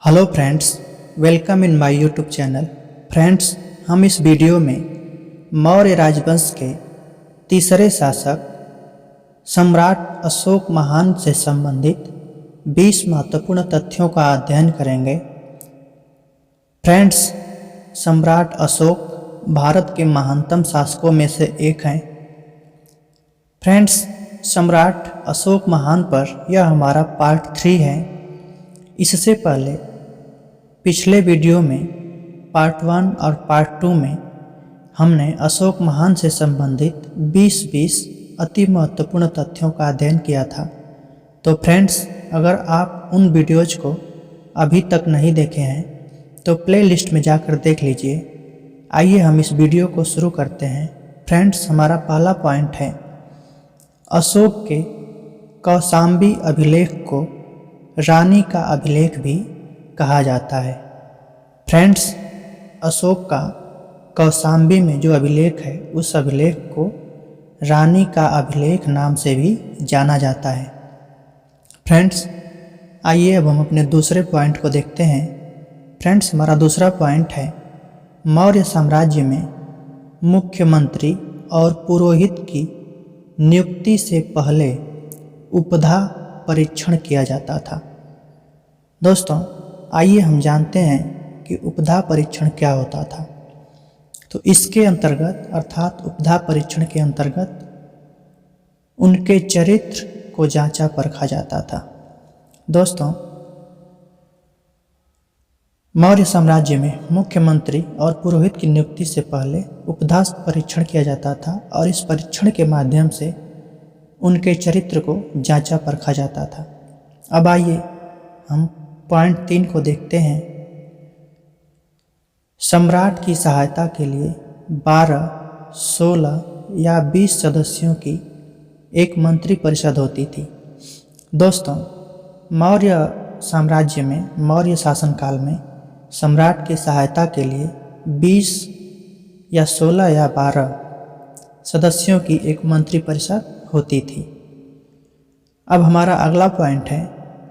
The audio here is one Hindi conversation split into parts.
Hello friends, welcome in my YouTube channel. Friends, हम इस वीडियो में मौर्य राजवंश के तीसरे शासक सम्राट अशोक महान से संबंधित 20 महत्वपूर्ण तथ्यों का अध्ययन करेंगे। फ्रेंड्स, सम्राट अशोक भारत के महानतम शासकों में से एक हैं। फ्रेंड्स, सम्राट अशोक महान पर यह हमारा पार्ट 3 है। इससे पहले पिछले वीडियो में पार्ट 1 और पार्ट 2 में हमने अशोक महान से संबंधित 20 अति महत्वपूर्ण तथ्यों का अध्ययन किया था। तो फ्रेंड्स, अगर आप उन वीडियोज को अभी तक नहीं देखे हैं तो प्लेलिस्ट में जाकर देख लीजिए। आइए हम इस वीडियो को शुरू करते हैं। फ्रेंड्स, हमारा पहला पॉइंट है, अशोक के कौशाम्बी अभिलेख को रानी का अभिलेख भी कहा जाता है। फ्रेंड्स, अशोक का कौशाम्बी में जो अभिलेख है उस अभिलेख को रानी का अभिलेख नाम से भी जाना जाता है। फ्रेंड्स, आइए अब हम अपने दूसरे पॉइंट को देखते हैं। फ्रेंड्स, हमारा दूसरा पॉइंट है, मौर्य साम्राज्य में मुख्यमंत्री और पुरोहित की नियुक्ति से पहले उपधा परीक्षण किया जाता था। दोस्तों, आइए हम जानते हैं कि उपधा परीक्षण क्या होता था। तो इसके अंतर्गत अर्थात उपधा परीक्षण के अंतर्गत उनके चरित्र को जांचा परखा जाता था। दोस्तों, मौर्य साम्राज्य में मुख्यमंत्री और पुरोहित की नियुक्ति से पहले उपधा परीक्षण किया जाता था और इस परीक्षण के माध्यम से उनके चरित्र को जांचा परखा जाता था। अब आइए हम पॉइंट 3 को देखते हैं। सम्राट की सहायता के लिए 12, 16 या 20 सदस्यों की एक मंत्री परिषद होती थी। दोस्तों, मौर्य साम्राज्य में मौर्य शासनकाल में सम्राट की सहायता के लिए 20 या 16 या 12 सदस्यों की एक मंत्री परिषद होती थी। अब हमारा अगला पॉइंट है,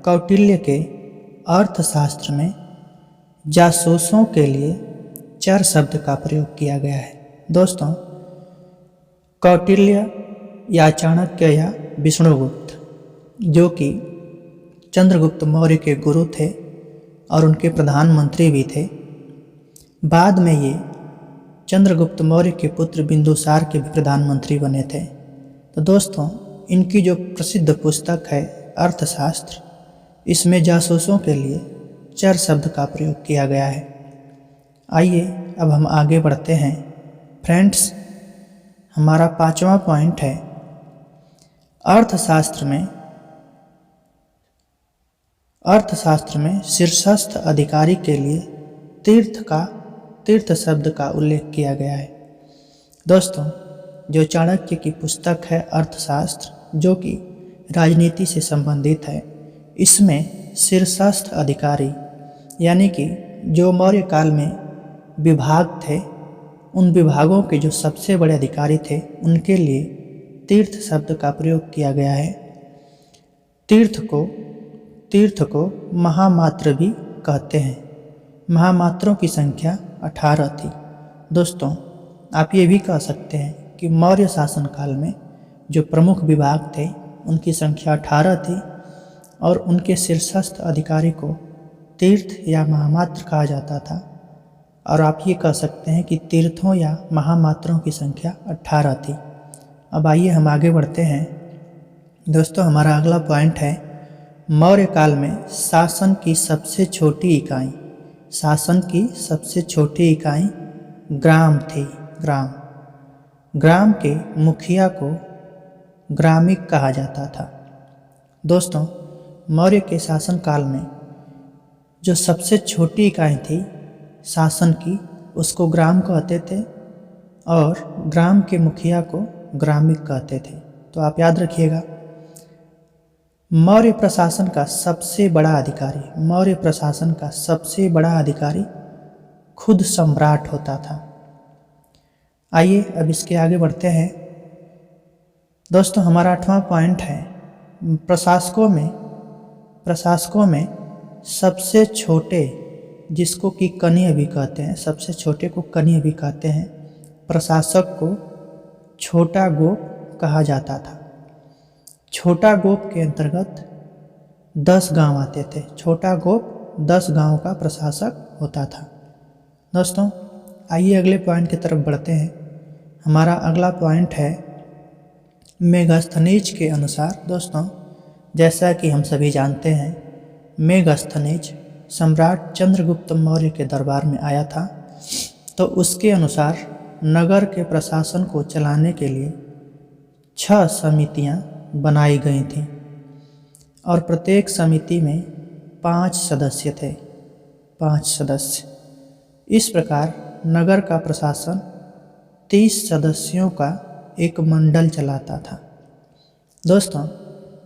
कौटिल्य के अर्थशास्त्र में जासूसों के लिए चर शब्द का प्रयोग किया गया है। दोस्तों, कौटिल्य या चाणक्य या विष्णुगुप्त, जो कि चंद्रगुप्त मौर्य के गुरु थे और उनके प्रधानमंत्री भी थे, बाद में ये चंद्रगुप्त मौर्य के पुत्र बिंदुसार के भी प्रधानमंत्री बने थे। तो दोस्तों, इनकी जो प्रसिद्ध पुस्तक है अर्थशास्त्र, इसमें जासूसों के लिए चर शब्द का प्रयोग किया गया है। आइए अब हम आगे बढ़ते हैं। फ्रेंड्स, हमारा 5वां पॉइंट है, अर्थशास्त्र में शीर्षस्थ अधिकारी के लिए तीर्थ शब्द का उल्लेख किया गया है। दोस्तों, जो चाणक्य की पुस्तक है अर्थशास्त्र, जो कि राजनीति से संबंधित है, इसमें शीर्षस्थ अधिकारी यानी कि जो मौर्य काल में विभाग थे, उन विभागों के जो सबसे बड़े अधिकारी थे, उनके लिए तीर्थ शब्द का प्रयोग किया गया है। तीर्थ को महामात्र भी कहते हैं। महामात्रों की संख्या 18 थी। दोस्तों, आप ये भी कह सकते हैं कि मौर्य शासनकाल में जो प्रमुख विभाग थे उनकी संख्या 18 थी और उनके शीर्षस्थ अधिकारी को तीर्थ या महामात्र कहा जाता था। और आप ये कह सकते हैं कि तीर्थों या महामात्रों की संख्या 18 थी। अब आइए हम आगे बढ़ते हैं। दोस्तों, हमारा अगला पॉइंट है, मौर्य काल में शासन की सबसे छोटी इकाई ग्राम थी। ग्राम के मुखिया को ग्रामिक कहा जाता था। दोस्तों, मौर्य के शासनकाल में जो सबसे छोटी इकाई थी शासन की, उसको ग्राम कहते थे और ग्राम के मुखिया को ग्रामिक कहते थे। तो आप याद रखिएगा, मौर्य प्रशासन का सबसे बड़ा अधिकारी खुद सम्राट होता था। आइए अब इसके आगे बढ़ते हैं। दोस्तों, हमारा 8वां पॉइंट है, प्रशासकों में सबसे छोटे, जिसको कि कनीय भी कहते हैं, सबसे छोटे को कनीय भी कहते हैं, प्रशासक को छोटा गोप कहा जाता था। छोटा गोप के अंतर्गत 10 गांव आते थे। छोटा गोप 10 गांव का प्रशासक होता था। दोस्तों आइए अगले पॉइंट की तरफ बढ़ते हैं। हमारा अगला पॉइंट है मेगास्थनीज के अनुसार। दोस्तों जैसा कि हम सभी जानते हैं, मेगास्थनीज सम्राट चंद्रगुप्त मौर्य के दरबार में आया था। तो उसके अनुसार नगर के प्रशासन को चलाने के लिए 6 समितियां बनाई गई थीं और प्रत्येक समिति में 5 सदस्य थे। 5 सदस्य। इस प्रकार नगर का प्रशासन 30 सदस्यों का एक मंडल चलाता था। दोस्तों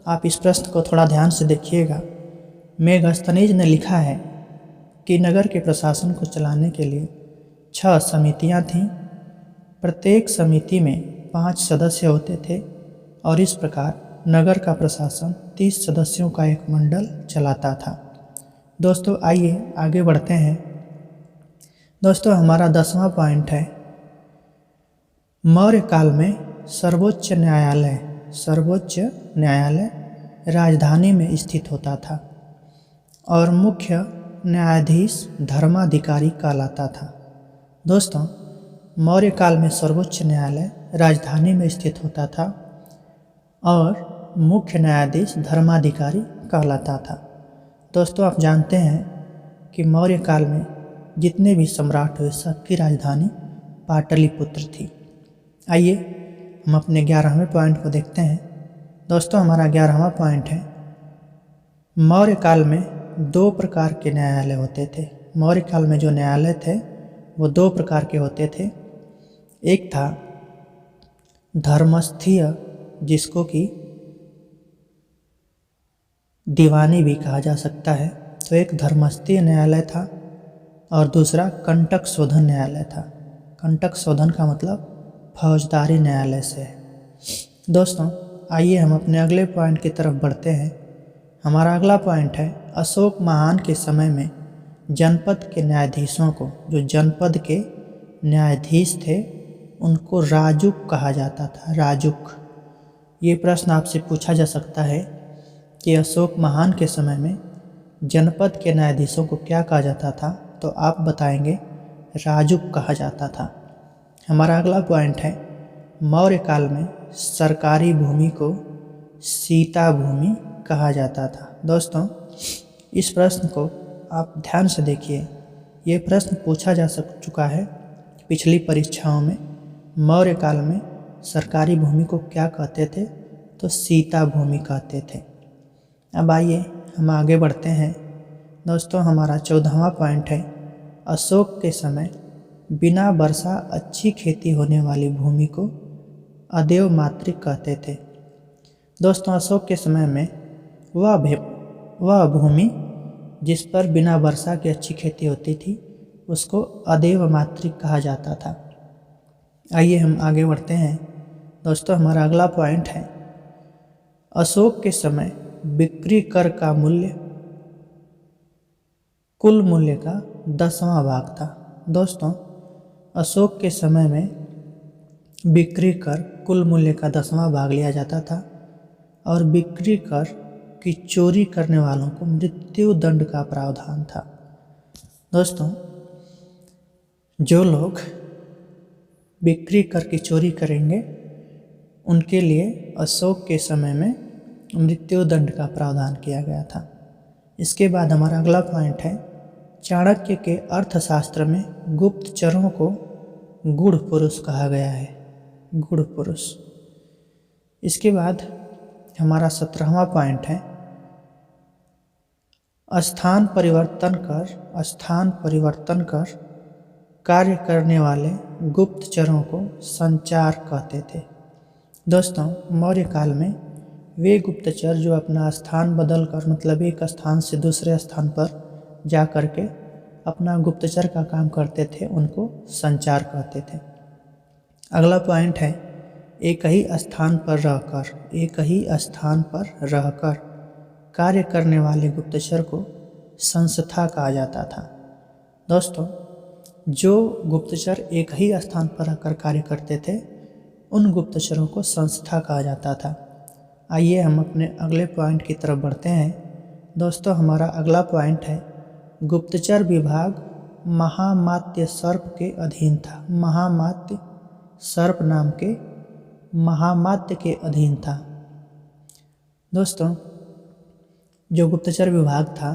आप इस प्रश्न को थोड़ा ध्यान से देखिएगा। मेगास्थनीज ने लिखा है कि नगर के प्रशासन को चलाने के लिए 6 समितियां थीं। प्रत्येक समिति में 5 सदस्य होते थे और इस प्रकार नगर का प्रशासन 30 सदस्यों का एक मंडल चलाता था। दोस्तों आइए आगे बढ़ते हैं। दोस्तों हमारा 10वां पॉइंट है मौर्य काल में सर्वोच्च न्यायालय राजधानी में स्थित होता था और मुख्य न्यायाधीश धर्माधिकारी कहलाता था। दोस्तों मौर्य काल में सर्वोच्च न्यायालय राजधानी में स्थित होता था और मुख्य न्यायाधीश धर्माधिकारी कहलाता था। दोस्तों आप जानते हैं कि मौर्य काल में जितने भी सम्राट हुए सबकी राजधानी पाटलिपुत्र थी। आइए हम अपने 11वें पॉइंट को देखते हैं। दोस्तों हमारा 11वां पॉइंट है मौर्य काल में 2 प्रकार के न्यायालय होते थे। मौर्य काल में जो न्यायालय थे वो 2 प्रकार के होते थे। एक था धर्मस्थीय, जिसको कि दीवानी भी कहा जा सकता है। तो एक धर्मस्थीय न्यायालय था और दूसरा कंटक शोधन न्यायालय था। कंटक शोधन का मतलब फौजदारी न्यायालय से है। दोस्तों आइए हम अपने अगले पॉइंट की तरफ बढ़ते हैं। हमारा अगला पॉइंट है अशोक महान के समय में जनपद के न्यायाधीशों को, जो जनपद के न्यायाधीश थे, उनको राजुक कहा जाता था। राजुक। ये प्रश्न आपसे पूछा जा सकता है कि अशोक महान के समय में जनपद के न्यायाधीशों को क्या कहा जाता था, तो आप बताएंगे राजुक कहा जाता था। हमारा अगला पॉइंट है मौर्य काल में सरकारी भूमि को सीता भूमि कहा जाता था। दोस्तों इस प्रश्न को आप ध्यान से देखिए। ये प्रश्न पूछा जा चुका है पिछली परीक्षाओं में। मौर्य काल में सरकारी भूमि को क्या कहते थे, तो सीता भूमि कहते थे। अब आइए हम आगे बढ़ते हैं। दोस्तों हमारा 14वां पॉइंट है अशोक के समय बिना वर्षा अच्छी खेती होने वाली भूमि को अदेव मातृक कहते थे। दोस्तों अशोक के समय में वह भूमि जिस पर बिना वर्षा की अच्छी खेती होती थी उसको अदेव मातृक कहा जाता था। आइए हम आगे बढ़ते हैं। दोस्तों हमारा अगला पॉइंट है अशोक के समय बिक्री कर का मूल्य कुल मूल्य का 10वां भाग था। दोस्तों अशोक के समय में बिक्री कर कुल मूल्य का 10वां भाग लिया जाता था और बिक्री कर की चोरी करने वालों को मृत्यु दंड का प्रावधान था। दोस्तों जो लोग बिक्री कर की चोरी करेंगे उनके लिए अशोक के समय में मृत्यु दंड का प्रावधान किया गया था। इसके बाद हमारा अगला पॉइंट है चाणक्य के अर्थशास्त्र में गुप्तचरों को गूढ़ पुरुष कहा गया है। गूढ़ पुरुष। इसके बाद हमारा 17वां पॉइंट है स्थान परिवर्तन कर कार्य करने वाले गुप्तचरों को संचार कहते थे। दोस्तों मौर्य काल में वे गुप्तचर जो अपना स्थान बदल कर, मतलब एक स्थान से दूसरे स्थान पर जा कर के अपना गुप्तचर का काम करते थे, उनको संचार कहते थे। अगला पॉइंट है एक ही स्थान पर रहकर कार्य करने वाले गुप्तचर को संस्था कहा जाता था। दोस्तों, जो गुप्तचर एक ही स्थान पर रहकर कार्य करते थे उन गुप्तचरों को संस्था कहा जाता था। आइए हम अपने अगले पॉइंट की तरफ बढ़ते हैं। दोस्तों, हमारा अगला पॉइंट है गुप्तचर विभाग महामात्य सर्प के अधीन था। महामात्य सर्प नाम के महामात्य के अधीन था। दोस्तों, जो गुप्तचर विभाग था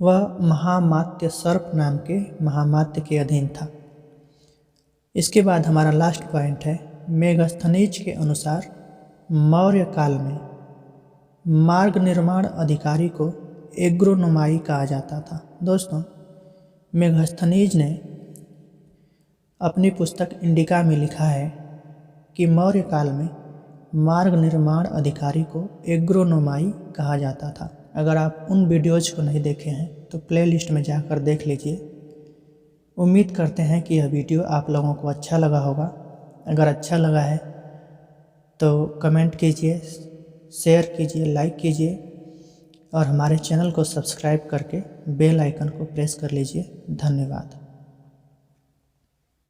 वह महामात्य सर्प नाम के महामात्य के अधीन था। इसके बाद हमारा लास्ट पॉइंट है मेगस्थनीज के अनुसार मौर्य काल में मार्ग निर्माण अधिकारी को एग्रोनोमाई कहा जाता था। दोस्तों, मेगस्थनीज ने अपनी पुस्तक इंडिका में लिखा है कि मौर्य काल में मार्ग निर्माण अधिकारी को एग्रोनोमाई कहा जाता था। अगर आप उन वीडियोज़ को नहीं देखे हैं तो प्लेलिस्ट में जाकर देख लीजिए। उम्मीद करते हैं कि यह वीडियो आप लोगों को अच्छा लगा होगा। अगर अच्छा लगा है तो कमेंट कीजिए, शेयर कीजिए, लाइक कीजिए और हमारे चैनल को सब्सक्राइब करके बेल आइकन को प्रेस कर लीजिए। धन्यवाद।